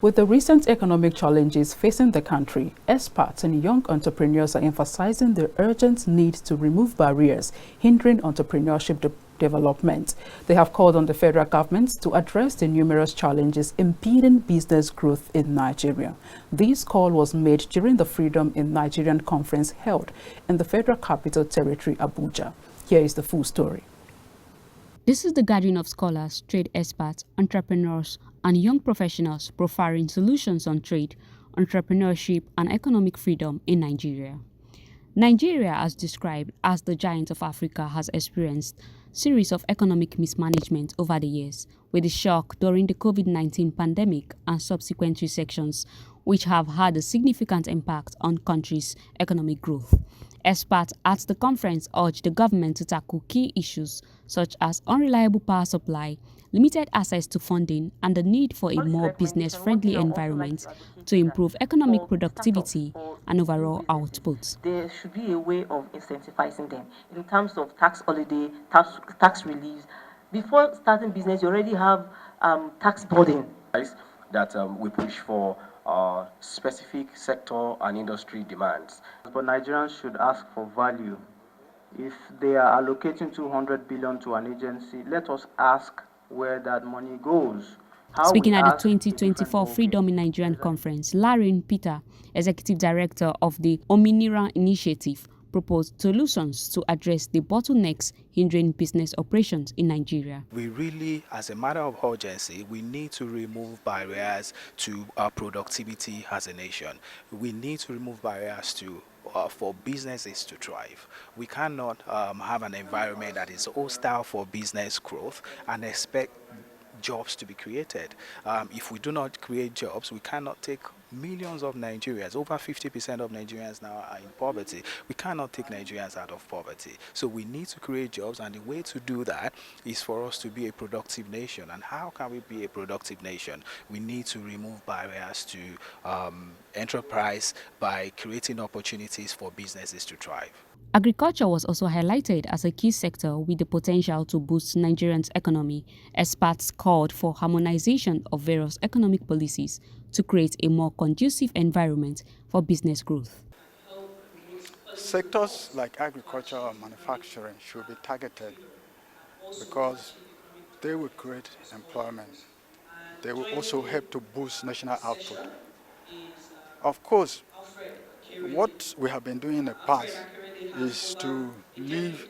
With the recent economic challenges facing the country, experts and young entrepreneurs are emphasizing the urgent need to remove barriers hindering entrepreneurship development. They have called on the federal government to address the numerous challenges impeding business growth in Nigeria. This call was made during the Freedom in Nigerian conference held in the Federal Capital Territory, Abuja. Here is the full story. This is the gathering of scholars, trade experts, entrepreneurs, and young professionals profiling solutions on trade, entrepreneurship, and economic freedom in Nigeria. Nigeria, as described as the giant of Africa, has experienced a series of economic mismanagement over the years, with the shock during the COVID-19 pandemic and subsequent recessions, which have had a significant impact on the country's economic growth. Experts at the conference urged the government to tackle key issues such as unreliable power supply, limited access to funding, and the need for a more business-friendly environment to improve economic productivity and overall output. There should be a way of incentivizing them in terms of tax holiday, tax relief. Before starting business, you already have tax burden. That we push for specific sector and industry demands. But Nigerians should ask for value. If they are allocating 200 billion to an agency, let us ask where that money goes. Speaking at the 2024 Freedom in Nigerian Conference, Larry Peter, Executive Director of the Ominira Initiative, proposed solutions to address the bottlenecks hindering business operations in Nigeria. We really, as a matter of urgency, we need to remove barriers to our productivity as a nation. We need to remove barriers to for businesses to thrive. We cannot have an environment that is hostile for business growth and expect jobs to be created. If we do not create jobs, we cannot take millions of Nigerians, over 50% of Nigerians now are in poverty. We cannot take Nigerians out of poverty. So we need to create jobs, and the way to do that is for us to be a productive nation. And how can we be a productive nation? We need to remove barriers to enterprise by creating opportunities for businesses to thrive. Agriculture was also highlighted as a key sector with the potential to boost Nigerians' economy. Experts called for harmonization of various economic policies to create a more conducive environment for business growth. Sectors like agriculture and manufacturing should be targeted because they will create employment. They will also help to boost national output. Of course, what we have been doing in the past is to leave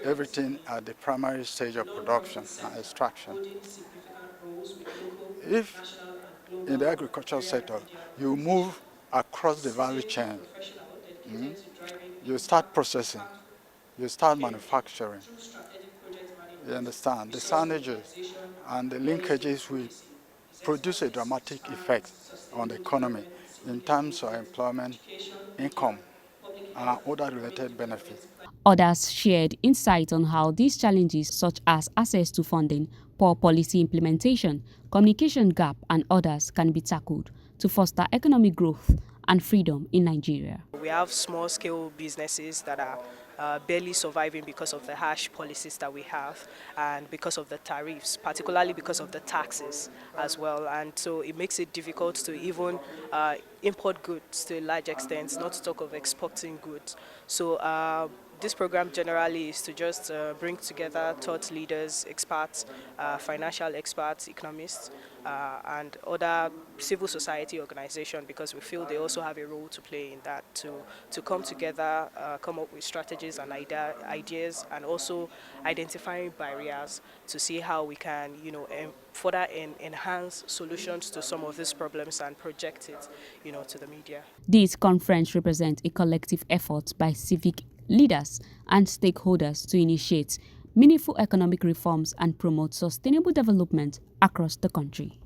everything at the primary stage of production and extraction. If in the agricultural sector you move across the value chain, you start processing, you start manufacturing, you understand, the synergies and the linkages will produce a dramatic effect on the economy in terms of employment, income, and other related benefits. Others shared insight on how these challenges such as access to funding, poor policy implementation, communication gap, and others can be tackled to foster economic growth and freedom in Nigeria. We have small-scale businesses that are barely surviving because of the harsh policies that we have and because of the tariffs, particularly because of the taxes as well. And so it makes it difficult to even import goods to a large extent, not to talk of exporting goods. So this program generally is to just bring together thought leaders, experts, financial experts, economists, and other civil society organizations, because we feel they also have a role to play in that, to come together, come up with strategies and ideas, and also identifying barriers to see how we can, further enhance solutions to some of these problems and project it, to the media. This conference represents a collective effort by civic leaders and stakeholders to initiate meaningful economic reforms and promote sustainable development across the country.